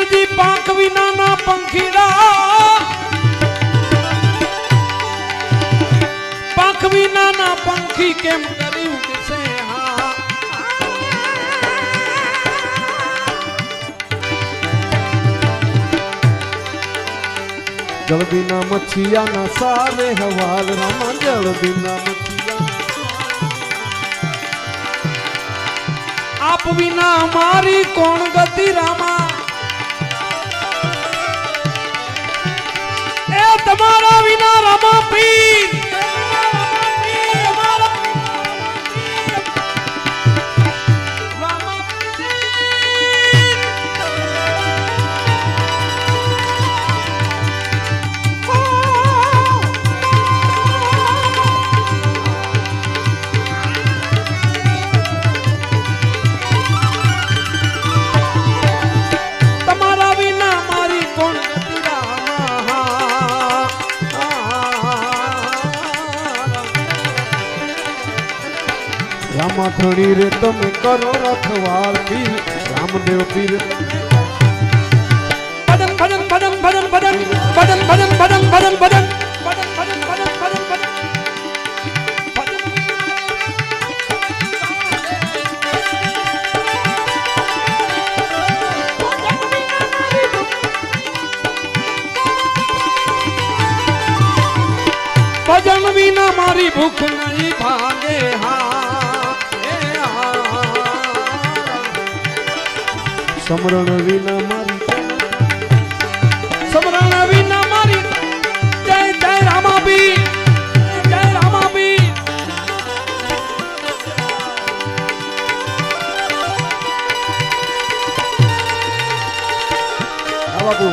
પીરજી પાંખ વિનાના પંખીડા પાંખ વિનાના પંખી કેમ કર્યું કે હા जल बिना मछिया ना सारे हवाल रामा जल बिना मछिया आप विना हमारी कौन गति रामा ए तुम्हारा विना रामा पीर रामा थोड़ी रे तुम करो रखवाल पीर रामदेव पीर भजन भजन भजन भजन भजन भजन भजन भजन भजन भजन भजन भजन भजन भजन भजन भजन बिना मारी भूख नहीं भागे हाँ समरण विना मारी समरण विना मारी जय जय रामा बी जय रामा बी बाबू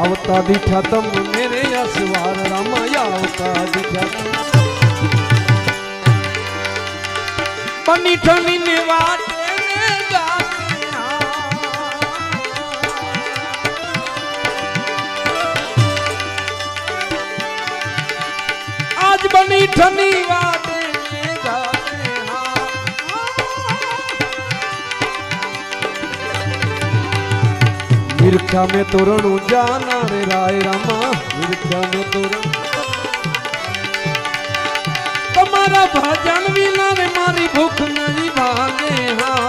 आवता दिखा तम मेरे असवार रामा आवता दिखा बनी ठनी ने वाटे आज बनी ठनी वाटे मिर्खा में तोरण जाना रे राय रामा मिर्खा में तोरण तुम्हारा भजन विना रे मारी भूख नहीं भागे हाँ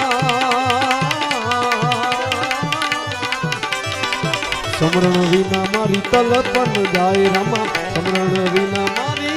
समरण विना मारी तलप न जाए रामा समरण विना मारी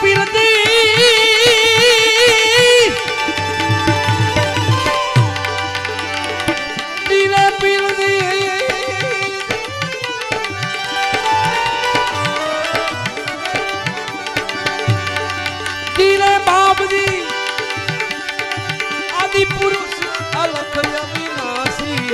પીરતી ધીરે પીરતી ધીરે બાપજી આદિ પુરુષ અલખ અવિનાશી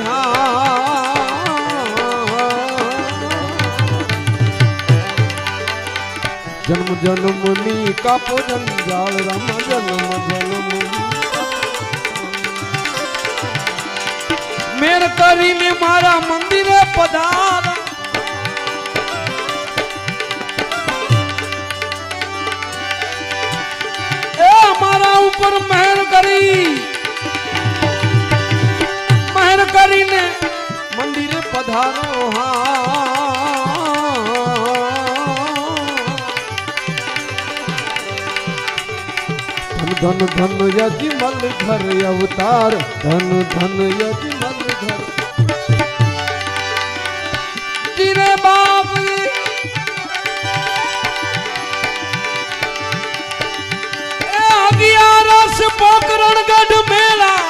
જન્મ જન્મની કાપો જંજાળ રામ જન્મ જન્મની મેર કરીને મારા મંદિરે પધાર એ મારા ઉપર મહેર કરીને મંદિરે પધારો ધન ધન યજમલ ઘર અવતાર ધન ધન યજમલ ઘર ધીરે બાપ એ 11 પોકરણગઢ મેળા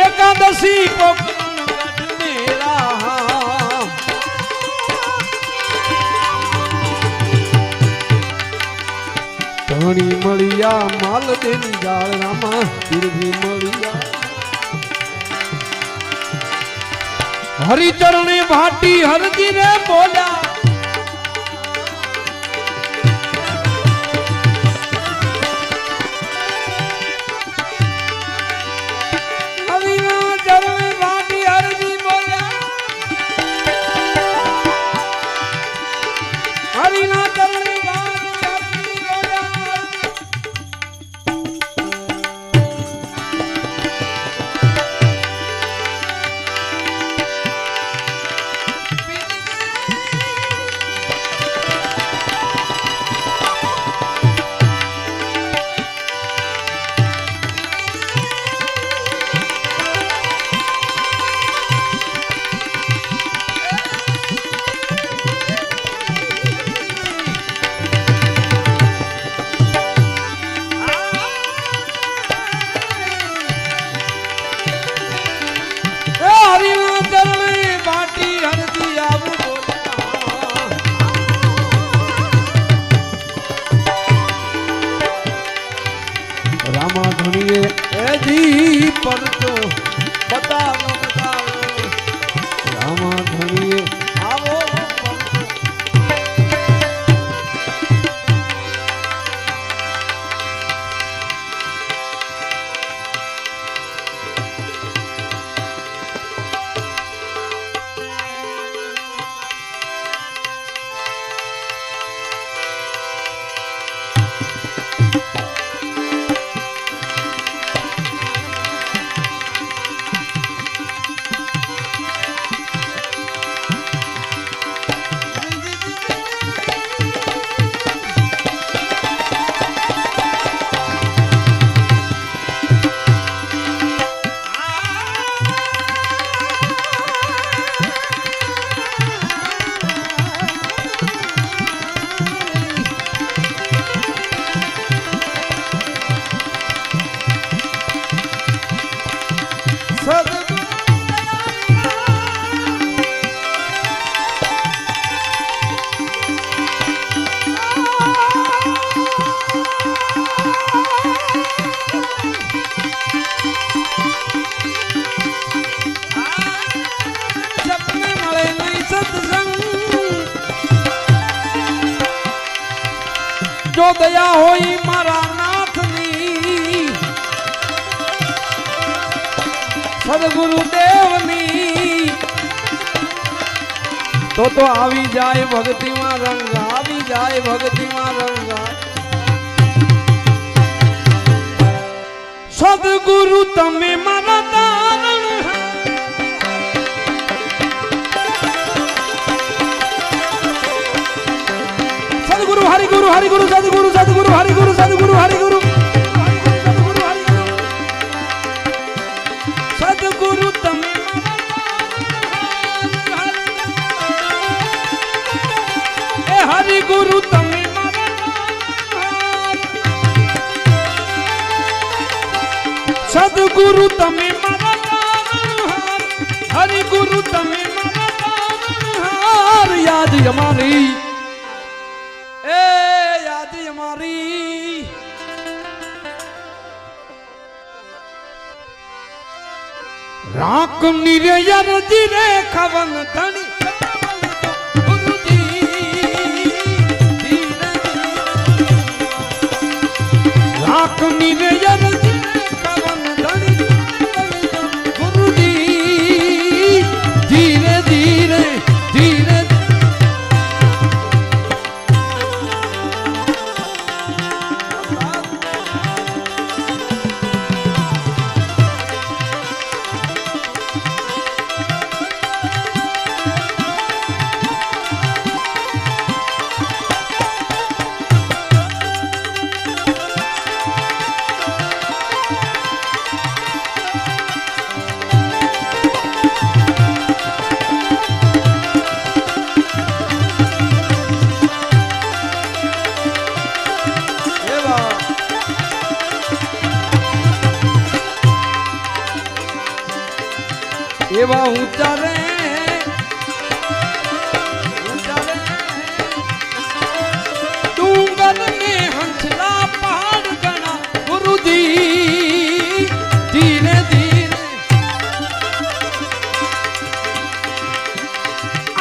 એકાદશી પોકરણગઢ મેળા ધણી મળિયા માલ દેન જાળ રામા પીરભી મળિયા હરિચરણે ભાટી હરજી રે બોલ્યા હરિના ચરણે ભાટી હરજી બોલ્યા હરિના ચરણે રામા ધણીએ એજી પરચો બતાવો રામા ધણીએ આવો જો દયા હોય મારા નાથની સદગુરુદેવની તો આવી જાય ભક્તિમાં રંગ આવી જાય ભક્તિમાં રંગ સદગુરુ તમે મારા તારણ સદગુરુ હરિગુરુ હરિગુરુ સદગુરુ સદગુરુ હરિગુરુ સદગુરુ હરિગુરુ સદગુરુ તમે ગુરુ તમે મારા તારણહાર, હરિ ગુરુ તમે મારા તારણહાર. યાદ અમારી એ યાદ અમારી રાખ નિરયર જીરે ખવન ધણી રાખ નિરયર જીરે ખવન ધણી ગુરુજી ધીરે ધીરે ધીરે એવા ઊંચા રે ડુંગર ને હંસલા પહાડ ગણા ગુરુજી ધીરે ધીરે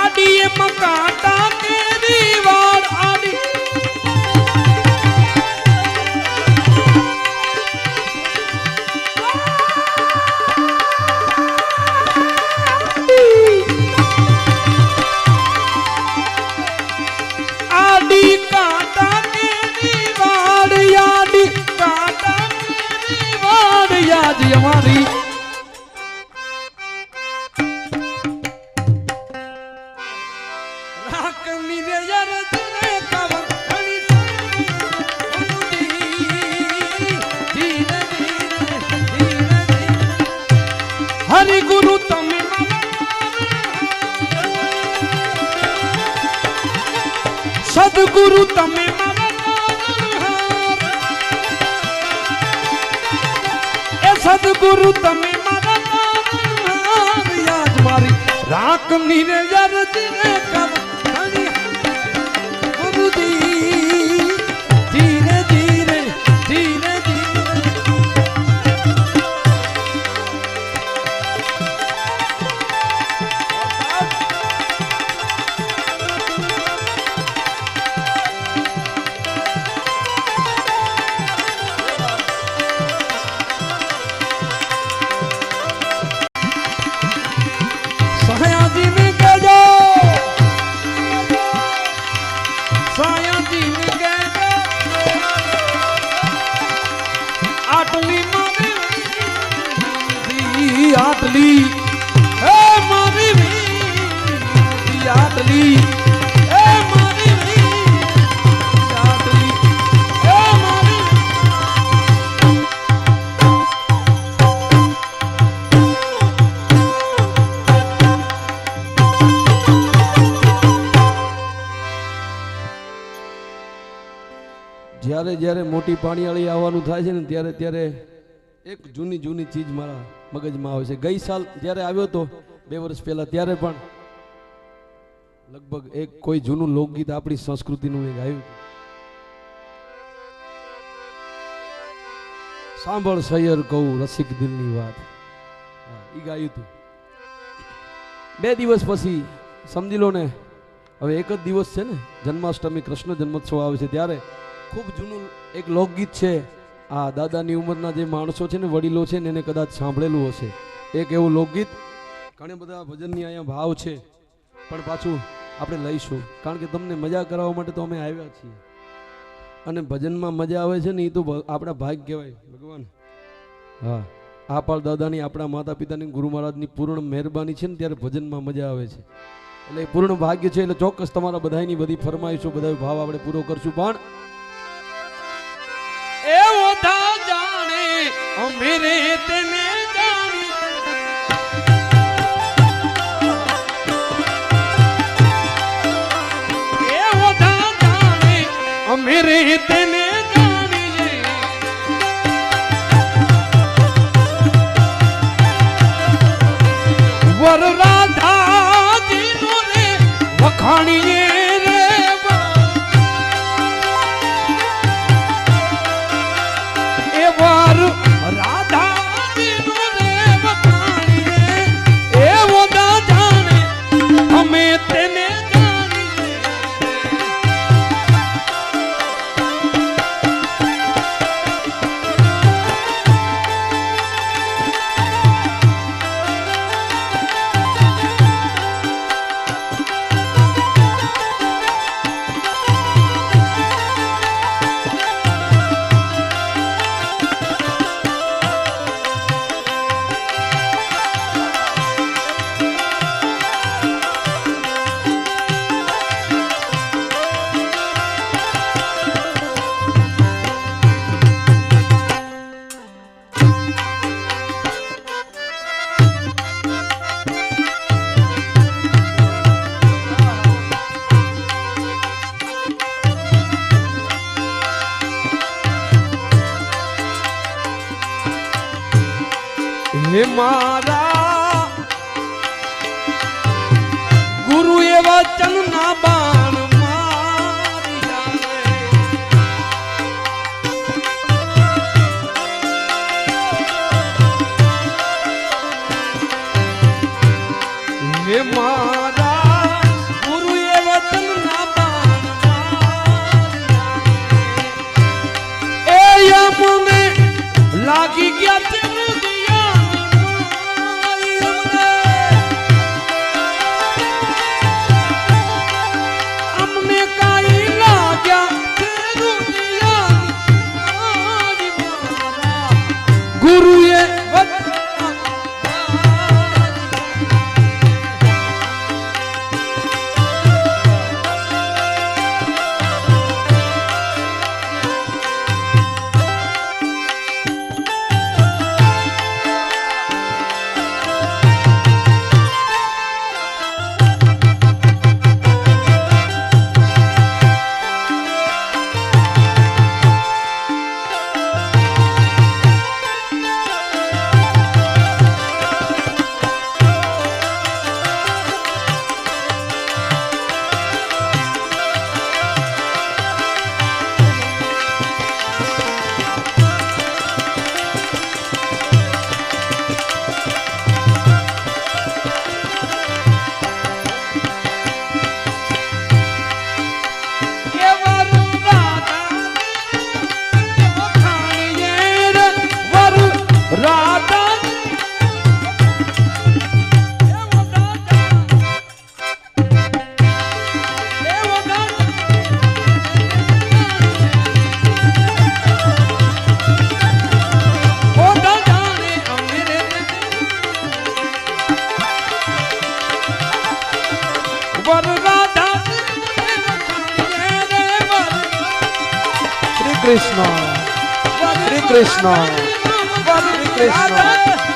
આડીએ મકાટા કેરી વાળ આડી અમારી રાખ નિરયર જીરે ખવન ધણી ધીરે ધીરે ધીરે હરિ ગુરુ તમે સદગુરુ તમે સદગુરુ તમે મારા તારણહાર. યાદ મારી રાખ નિરયર જીરે ખવન ધણી ગુરુજી ધીરે ધીરે ધીરે ધીરે આટલી હે મારી વી આટલી હે મારી વી આટલી હે મારી જ્યારે જ્યારે મોટી પાણીવાળી આવવાનું થાય છે ને ત્યારે ત્યારે એક જૂની જૂની ચીજ મારા મગજમાં આવે છે. ગઈ સાલ જ્યારે આવ્યો તો 2 વર્ષ પહેલા ત્યારે પણ લગભગ એક કોઈ જૂનું લોકગીત આપણી સંસ્કૃતિનું એક આવ્યું. સાંભળ સૈયર કહું રસિક દિલની વાત, એ ગાયું હતું. 2 દિવસ પછી સમજી લો ને, હવે એક જ દિવસ છે ને, જન્માષ્ટમી કૃષ્ણ જન્મોત્સવ આવે છે ત્યારે ખૂબ જૂનું એક લોકગીત છે. આ દાદાની ઉંમરના જે માણસો છે ને, વડીલો છે ને, એને કદાચ સાંભળેલું હશે. એક એવું લોકગીત, ઘણા બધા ભજનની અહીંયા ભાવ છે, પણ પાછું આપણે લઈશું કારણ કે તમને મજા કરાવવા માટે તો અમે આવ્યા છીએ. અને ભજનમાં મજા આવે છે ને, એ તો આપણા ભાગ કહેવાય ભગવાન. હા, આપાળ દાદાની, આપણા માતા પિતાની, ગુરુ મહારાજની પૂર્ણ મહેરબાની છે ને, ત્યારે ભજનમાં મજા આવે છે. એટલે પૂર્ણ ભાગ્ય છે. એટલે ચોક્કસ તમારા બધાની બધી ફરમાઈશો, બધા ભાવ આપણે પૂરો કરશું. પણ એવો થા જાણે અમેરે તેને જાણી એવો થા જાણે અમેરે તેને જાણી હે મારા ગુરુ એ વચન ના બાણ મારી જાને હે મારા ગુરુ એ વચન ના બાણ મારી જાને એ યમને લાગી ગયા છે ગુરુએ Krishna, Hare Krishna, Hare Krishna.